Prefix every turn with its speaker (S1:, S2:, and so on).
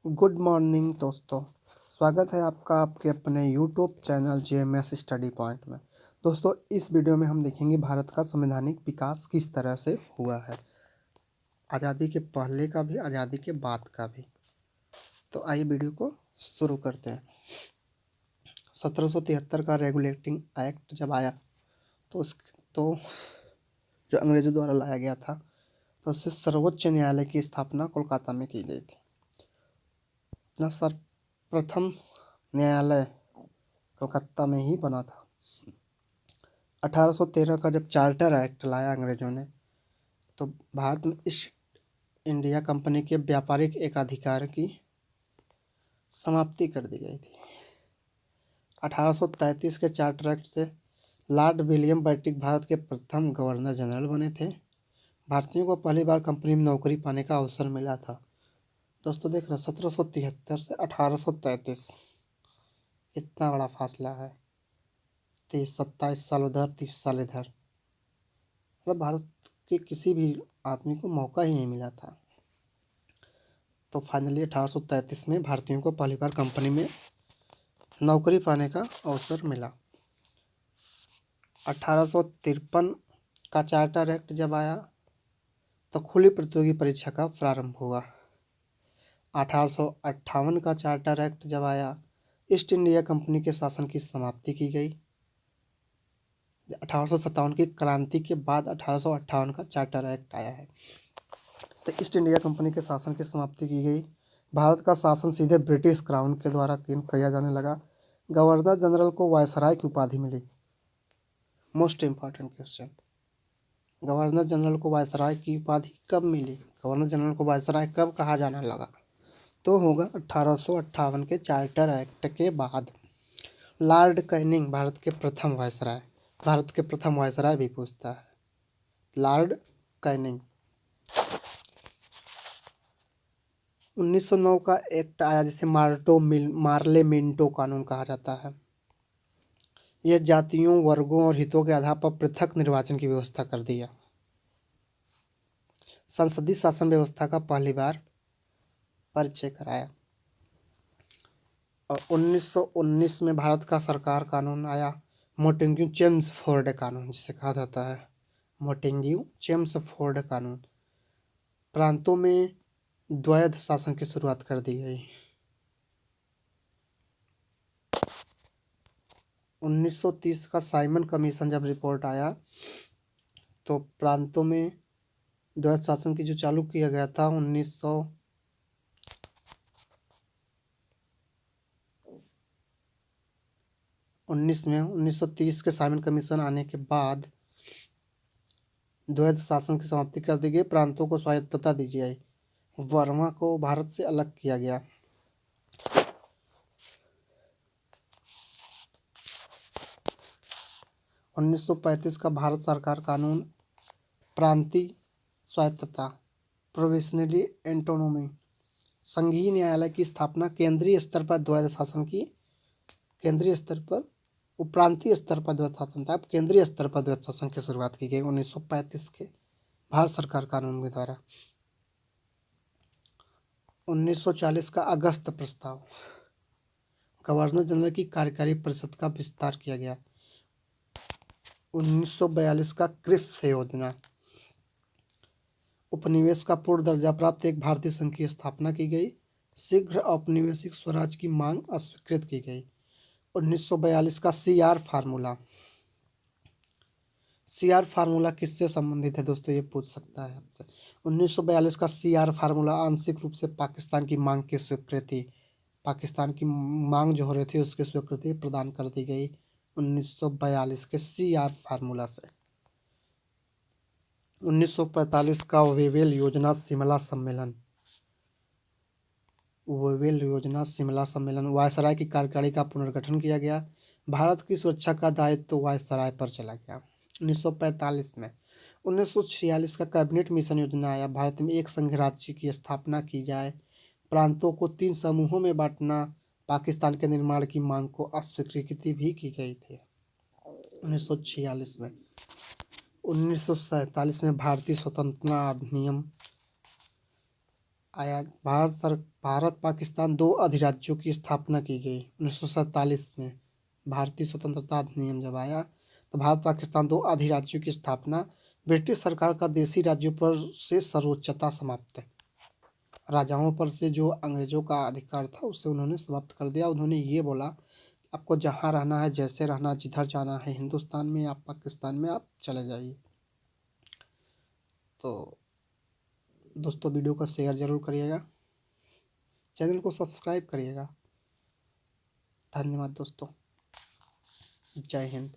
S1: Good morning दोस्तों। स्वागत है आपका आपके अपने YouTube channel JMS study point में। दोस्तों, इस वीडियो में हम देखेंगे भारत का संवैधानिक विकास किस तरह से हुआ है, आज़ादी के पहले का भी, आज़ादी के बाद का भी। तो आइए वीडियो को शुरू करते हैं। 1773 का रेगुलेटिंग एक्ट जब आया तो जो अंग्रेज़ों द्वारा लाया गया था, तो उससे सर्वोच्च न्यायालय की स्थापना कोलकाता में की गई थी। अपना सर्वप्रथम न्यायालय कोलकाता में ही बना था। 1813 का जब चार्टर एक्ट लाया अंग्रेजों ने, तो भारत में ईस्ट इंडिया कंपनी के व्यापारिक एकाधिकार की समाप्ति कर दी गई थी। 1833 के चार्टर एक्ट से लॉर्ड विलियम बेंटिक भारत के प्रथम गवर्नर जनरल बने थे। भारतीयों को पहली बार कंपनी में नौकरी पाने का अवसर मिला था। दोस्तों देख रहे हैं, 1773 से 1833 इतना बड़ा फासला है। 27 साल उधर, 30 साल इधर। मतलब भारत के किसी भी आदमी को मौका ही नहीं मिला था। तो फाइनली 1833 में भारतीयों को पहली बार कंपनी में नौकरी पाने का अवसर मिला। 1853 का चार्टर एक्ट जब आया, तो खुली प्रतियोगी परीक्षा का प्रारंभ हुआ। 1858 का चार्टर एक्ट जब आया, ईस्ट इंडिया कंपनी के शासन की समाप्ति की गई। 1857 की क्रांति के बाद 1858 का चार्टर एक्ट आया है। तो ईस्ट इंडिया कंपनी के शासन की समाप्ति की गई। भारत का शासन सीधे ब्रिटिश क्राउन के द्वारा किया जाने लगा। गवर्नर जनरल को वायसराय की उपाधि मिली। Most important question, governor general को वायसराय की उपाधि कब मिली? गवर्नर जनरल को वायसराय कब कहा जाने लगा? तो होगा 1858 के चार्टर एक्ट के बाद। लॉर्ड कैनिंग भारत के प्रथम वायसराय, भारत के प्रथम वायसराय भी पूछता है, लॉर्ड कैनिंग। 1909 का एक्ट आया जिसे मार्ले मिंटो कानून कहा जाता है। यह जातियों, वर्गों और हितों के आधार पर पृथक निर्वाचन की व्यवस्था कर दिया। संसदीय शासन व्यवस्था का पहली बार परिचय कराया। और 1919 में भारत का सरकार कानून आया, मोंटेग्यू चेम्सफोर्ड कानून जिसे कहा जाता है, मोंटेग्यू चेम्सफोर्ड कानून। प्रांतों में द्वैध शासन की शुरुआत कर दी गई। 1930 का साइमन कमीशन जब रिपोर्ट आया, तो प्रांतों में द्वैध शासन की जो चालू किया गया था 1930 के साइमन कमीशन आने के बाद द्वैध शासन की समाप्ति कर दी गई। प्रांतों को स्वायत्तता दी गई। वर्मा को भारत से अलग किया गया। उन्नीस सौ 1935 का भारत सरकार कानून, प्रांतीय स्वायत्तता, प्रोविजनली एंटोनोमी। संघीय न्यायालय की स्थापना, केंद्रीय स्तर पर द्वैध शासन की, केंद्रीय स्तर पर, प्रांतीय स्तर पर द्वैध शासन था, अब केंद्रीय स्तर पर द्वैध शासन की शुरुआत की गई 1935 के भारत सरकार कानून के द्वारा। 1940 का अगस्त प्रस्ताव, गवर्नर जनरल की कार्यकारी परिषद का विस्तार किया गया। 1942 का क्रिप्स योजना, उपनिवेश का पूर्ण दर्जा प्राप्त एक भारतीय संघ की स्थापना की गई। शीघ्र औपनिवेशिक स्वराज की मांग अस्वीकृत की गई। 1942 का सीआर फार्मूला, सीआर फार्मूला किससे संबंधित है दोस्तों, ये पूछ सकता है आपसे। 1942 का सीआर फार्मूला आंशिक रूप से पाकिस्तान की मांग की स्वीकृति, पाकिस्तान की मांग जो हो रही थी उसकी स्वीकृति प्रदान कर दी गई 1942 के सीआर फार्मूला से। 1945 का वेवेल योजना शिमला सम्मेलन, वेवेल योजना शिमला सम्मेलन, वायसराय की कार्यकारिणी का पुनर्गठन किया गया। भारत की सुरक्षा का दायित्व तो वायसराय पर चला गया 1945 में। 1946 का कैबिनेट मिशन योजना आया, भारत में एक संघ राज्य की स्थापना की जाए, प्रांतों को 3 समूहों में बांटना, पाकिस्तान के निर्माण की मांग को अस्वीकृति भी की गई थी 1946 में। 1947 में भारतीय स्वतंत्रता अधिनियम आया। भारत पाकिस्तान दो अधिराज्यों की स्थापना की गई 1947 में। भारतीय स्वतंत्रता अधिनियम जब आया तो भारत पाकिस्तान दो अधिराज्यों की स्थापना। ब्रिटिश सरकार का देशी राज्यों पर से सर्वोच्चता समाप्त है। राजाओं पर से जो अंग्रेजों का अधिकार था उसे उन्होंने समाप्त कर दिया। उन्होंने ये बोला आपको जहाँ रहना है, जैसे रहना, जिधर जाना है, हिंदुस्तान में या पाकिस्तान में आप चले जाइए। तो दोस्तों वीडियो को शेयर ज़रूर करिएगा, चैनल को सब्सक्राइब करिएगा। धन्यवाद दोस्तों, जय हिंद।